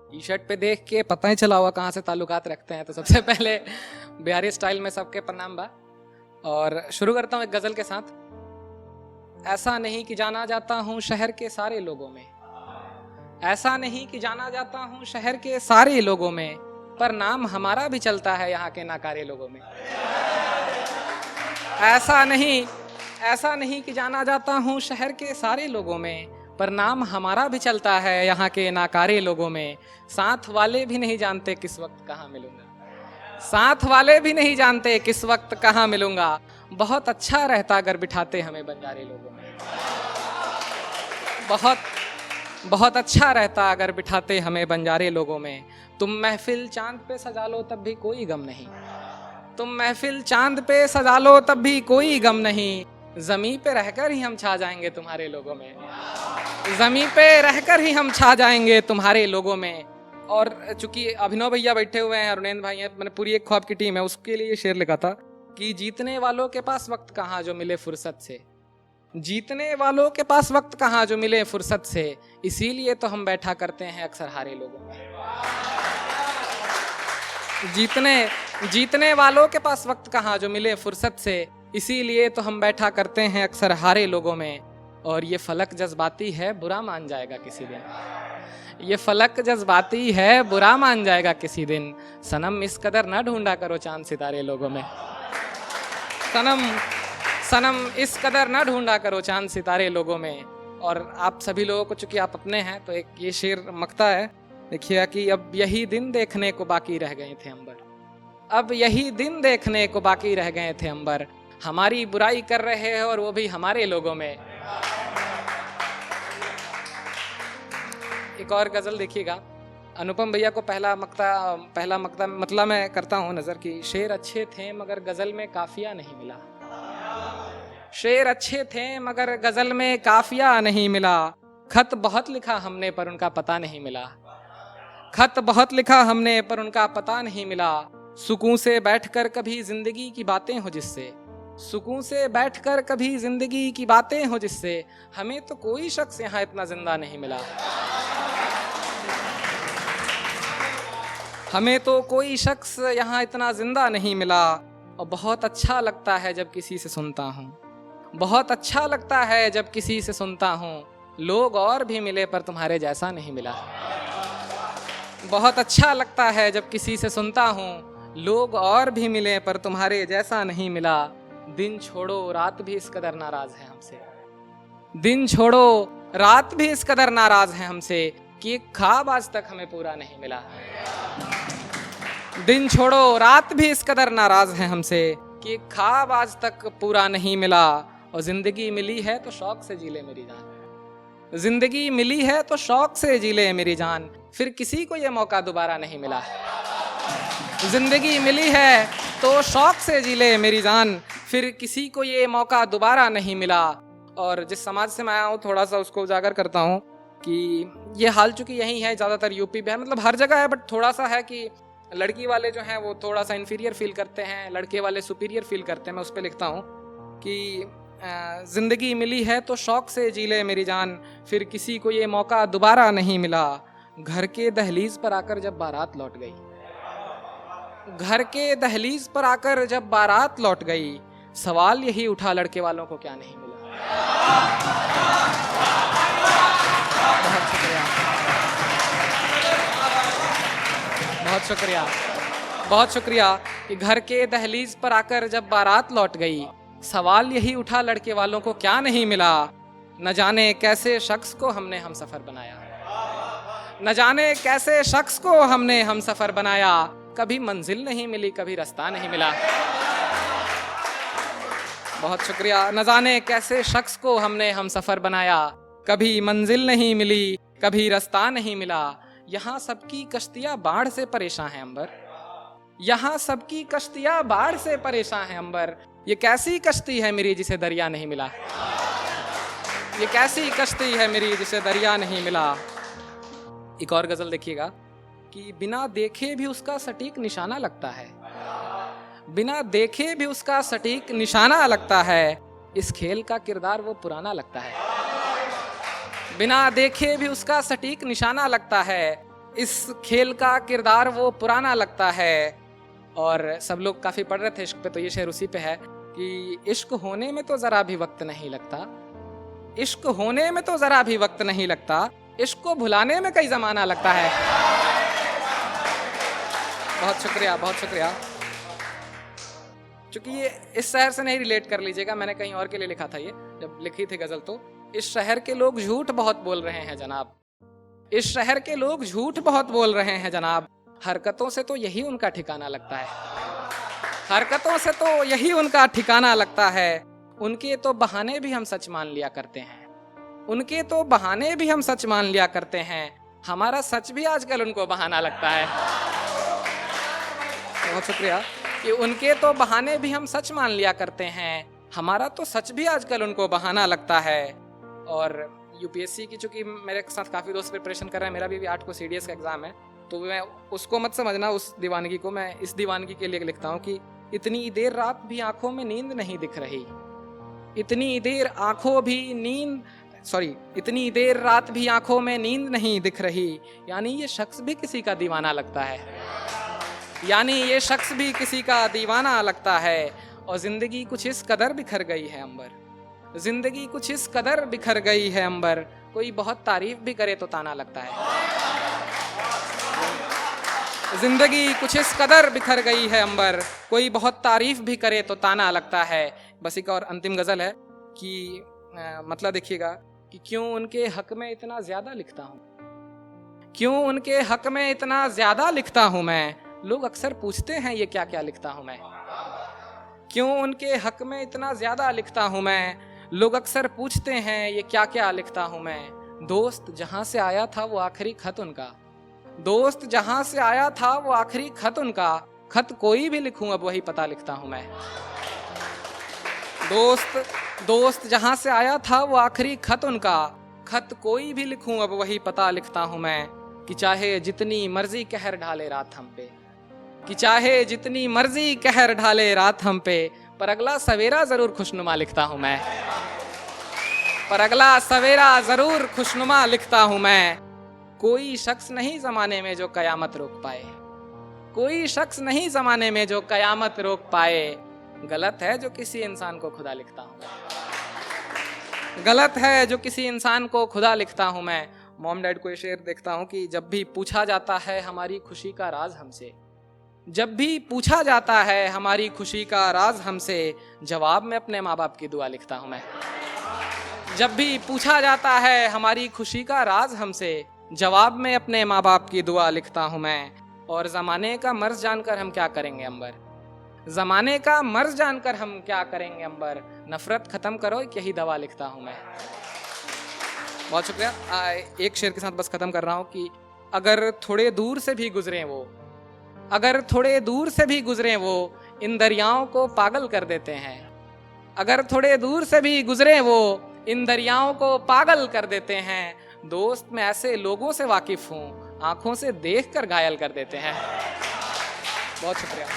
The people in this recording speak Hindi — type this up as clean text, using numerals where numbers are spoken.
टी शर्ट पे देख के पता ही चला हुआ कहाँ से ताल्लुकात रखते हैं। तो सबसे पहले बिहारी स्टाइल में सबके प्रणाम बा, और शुरू करता हूँ एक गजल के साथ। ऐसा नहीं कि जाना जाता हूँ शहर के सारे लोगों में, ऐसा नहीं कि जाना जाता हूँ शहर के सारे लोगों में, पर नाम हमारा भी चलता है यहाँ के नाकारे लोगों में। ऐसा नहीं कि जाना जाता हूँ शहर के सारे लोगों में, पर नाम हमारा भी चलता है यहाँ के नाकारे लोगों में। साथ वाले भी नहीं जानते किस वक्त कहाँ मिलूंगा, साथ वाले भी नहीं जानते किस वक्त कहाँ मिलूंगा। बहुत अच्छा रहता अगर बिठाते हमें बंजारे लोगों में, बहुत अच्छा रहता अगर बिठाते हमें बंजारे लोगों में। तुम महफिल चांद पे सजा लो तब भी कोई गम नहीं, तुम महफिल चांद पे सजा लो तब भी कोई गम नहीं। जमीन पे रहकर ही हम छा जाएंगे तुम्हारे लोगों में, जमीन पे रहकर ही हम छा जाएंगे तुम्हारे लोगों में। और चूंकि अभिनव भैया बैठे हुए हैं, अरुणेंद्र भाई हैं, मैंने पूरी एक ख्वाब की टीम है, उसके लिए शेर लिखा था कि जीतने वालों के पास वक्त कहाँ जो मिले फुर्सत से, जीतने वालों के पास वक्त कहाँ जो मिले फुर्सत से, इसीलिए तो हम बैठा करते हैं अक्सर हारे लोगों में। जीतने वालों के पास वक्त कहाँ जो मिले फुर्सत से, इसीलिए तो हम बैठा करते हैं अक्सर हारे लोगों में। और ये फलक जज्बाती है बुरा मान जाएगा किसी दिन, ये फलक जज्बाती है बुरा मान जाएगा किसी दिन। सनम इस कदर न ढूंढा करो चांद सितारे लोगों में, सनम इस कदर न ढूंढा करो चांद सितारे लोगों में। और आप सभी लोगों को चूंकि आप अपने हैं तो एक ये शेर मकता है, देखिएगा कि अब यही दिन देखने को बाकी रह गए थे अंबर, अब यही दिन देखने को बाकी रह गए थे अंबर। हमारी बुराई कर रहे हैं और वो भी हमारे लोगों में। एक और गजल देखिएगा, अनुपम भैया को पहला मक्ता मतलब मैं करता हूँ नजर की। शेर अच्छे थे मगर गजल में काफिया नहीं मिला, शेर अच्छे थे मगर गजल में काफिया नहीं मिला। खत बहुत लिखा हमने पर उनका पता नहीं मिला, खत बहुत लिखा हमने पर उनका पता नहीं मिला। सुकून से बैठकर कभी जिंदगी की बातें हो जिससे, सुकून से बैठकर कभी जिंदगी की बातें हो जिससे, हमें तो कोई शख्स यहाँ इतना जिंदा नहीं मिला, हमें तो कोई शख्स यहाँ इतना जिंदा नहीं मिला। और बहुत अच्छा लगता है जब किसी से सुनता हूँ, बहुत अच्छा लगता है जब किसी से सुनता हूँ, लोग और भी मिले पर तुम्हारे जैसा नहीं मिला। बहुत अच्छा लगता है जब किसी से सुनता हूँ, लोग और भी मिले पर तुम्हारे जैसा नहीं मिला। दिन छोड़ो रात भी इस कदर नाराज है हमसे, दिन छोड़ो रात भी इस कदर नाराज है हमसे, कि एक ख्वाब आज तक हमें पूरा नहीं मिला। दिन छोड़ो रात भी इस कदर नाराज है हमसे, कि एक ख्वाब आज तक पूरा नहीं मिला। और जिंदगी मिली है तो शौक से जी ले मेरी जान, जिंदगी मिली है तो शौक से जी ले मेरी जान, फिर किसी को ये मौका दोबारा नहीं मिला। जिंदगी मिली है तो शौक से जी ले मेरी जान, फिर किसी को ये मौका दोबारा नहीं मिला। और जिस समाज से मैं आया हूँ थोड़ा सा उसको उजागर करता हूँ कि ये हाल चूंकि यही है, ज़्यादातर यूपी में है, मतलब हर जगह है, बट थोड़ा सा है कि लड़की वाले जो हैं वो थोड़ा सा इन्फीरियर फील करते हैं, लड़के वाले सुपीरियर फील करते हैं। मैं उस पर लिखता हूँ कि जिंदगी मिली है तो शौक से जी ले मेरी जान, फिर किसी को ये मौका दोबारा नहीं मिला। घर के दहलीज पर आकर जब बारात लौट गई, घर के दहलीज पर आकर जब बारात लौट गई, सवाल यही उठा लड़के वालों को क्या नहीं मिला। बहुत शुक्रिया, बहुत शुक्रिया, बहुत शुक्रिया। कि घर के दहलीज पर आकर जब बारात लौट गई, सवाल यही उठा लड़के वालों को क्या नहीं मिला। न जाने कैसे शख्स को हमने हम सफर बनाया, न जाने कैसे शख्स को हमने हम सफर बनाया, कभी मंजिल नहीं मिली कभी रास्ता नहीं मिला। बहुत शुक्रिया। न जाने कैसे शख्स को हमने हम सफर बनाया, कभी मंजिल नहीं मिली कभी रास्ता नहीं मिला। यहाँ सबकी कश्तियाँ बाढ़ से परेशान हैं अंबर, यहाँ सबकी कश्तियाँ बाढ़ से परेशान हैं अंबर, ये कैसी कश्ती है मेरी जिसे दरिया नहीं मिला, ये कैसी कश्ती है मेरी जिसे दरिया नहीं मिला। एक और गजल देखिएगा कि बिना देखे भी उसका सटीक निशाना लगता है, बिना देखे भी उसका सटीक निशाना लगता है, इस खेल का किरदार वो पुराना लगता है। बिना देखे भी उसका सटीक निशाना लगता है, इस खेल का किरदार वो पुराना लगता है। और सब लोग काफी पढ़ रहे थे इश्क पे, तो ये शेर उसी पे है कि इश्क होने में तो जरा भी वक्त नहीं लगता, इश्क होने में तो जरा भी वक्त नहीं लगता, इश्क को भुलाने में कई जमाना लगता है। बहुत शुक्रिया, बहुत शुक्रिया। चूंकि ये इस शहर से नहीं रिलेट कर लीजिएगा, मैंने कहीं और के लिए लिखा था ये जब लिखी थी गजल। तो इस शहर के लोग झूठ बहुत बोल रहे हैं जनाब, इस शहर के लोग झूठ बहुत बोल रहे हैं जनाब, हरकतों से तो यही उनका ठिकाना लगता है, हरकतों से तो यही उनका ठिकाना लगता है। उनके तो बहाने भी हम सच मान लिया करते हैं, उनके तो बहाने भी हम सच मान लिया करते हैं, हमारा सच भी आजकल उनको बहाना लगता है। बहुत शुक्रिया। कि उनके तो बहाने भी हम सच मान लिया करते हैं, हमारा तो सच भी आजकल उनको बहाना लगता है। और यूपीएससी की चूंकि मेरे साथ काफ़ी दोस्त प्रिपरेशन कर रहे हैं, मेरा भी 8 को सीडीएस का एग्जाम है, तो मैं उसको मत समझना उस दीवानगी को, मैं इस दीवानगी के लिए लिखता हूँ कि इतनी देर रात भी आंखों में नींद नहीं दिख रही, इतनी देर आंखों भी नींद इतनी देर रात भी आंखों में नींद नहीं दिख रही, यानी ये शख्स भी किसी का दीवाना लगता है, यानी ये शख्स भी किसी का दीवाना लगता है। और जिंदगी कुछ इस कदर बिखर गई है अंबर, जिंदगी कुछ इस कदर बिखर गई है अंबर, कोई बहुत तारीफ भी करे तो ताना लगता है। जिंदगी कुछ इस कदर बिखर गई है अंबर, कोई बहुत तारीफ भी करे तो ताना लगता है। बस एक और अंतिम गजल है कि मतलब देखिएगा कि क्यों उनके हक में इतना ज्यादा लिखता हूँ, क्यों उनके हक में इतना ज्यादा लिखता हूँ मैं, लोग अक्सर पूछते हैं ये क्या क्या लिखता हूँ मैं, क्यों उनके हक में इतना ज्यादा लिखता हूँ मैं, लोग अक्सर पूछते हैं ये क्या क्या लिखता हूँ मैं। दोस्त जहां से आया था वो आखिरी खत उनका, दोस्त जहां से आया था वो आखिरी खत उनका, खत कोई भी लिखूं अब वही पता लिखता हूं मैं। दोस्त जहां से आया था वो आखिरी खत उनका, खत कोई भी लिखूं अब वही पता लिखता हूं मैं। कि चाहे जितनी मर्जी कहर ढाले रात हम पे, कि चाहे जितनी मर्जी कहर ढाले रात हम पे, पर अगला सवेरा जरूर खुशनुमा लिखता हूं मैं, पर अगला सवेरा जरूर खुशनुमा लिखता हूं मैं। कोई शख्स नहीं जमाने में जो कयामत रोक पाए, कोई शख्स नहीं जमाने में जो कयामत रोक पाए, गलत है जो किसी इंसान को खुदा लिखता हूं मैं, गलत है जो किसी इंसान को खुदा लिखता हूं मैं। मॉम डैड को ये शेर देखता हूं कि जब भी पूछा जाता है हमारी खुशी का राज हमसे, जब भी पूछा जाता है हमारी खुशी का राज हमसे, जवाब में अपने माँ बाप की दुआ लिखता हूं मैं। जब भी पूछा जाता है हमारी खुशी का राज हमसे, जवाब में अपने माँ बाप की दुआ लिखता हूं मैं। और जमाने का मर्ज जानकर हम क्या करेंगे अंबर, जमाने का मर्ज जानकर हम क्या करेंगे अंबर, नफरत खत्म करो यही दवा लिखता हूं मैं। बहुत शुक्रिया। एक शेर के साथ बस खत्म कर रहा हूं कि अगर थोड़े दूर से भी गुजरे वो, अगर थोड़े दूर से भी गुजरे वो, इन दरियाओं को पागल कर देते हैं, अगर थोड़े दूर से भी गुजरे वो, इन दरियाओं को पागल कर देते हैं। दोस्त मैं ऐसे लोगों से वाकिफ हूँ, आंखों से देखकर घायल कर देते हैं। बहुत शुक्रिया।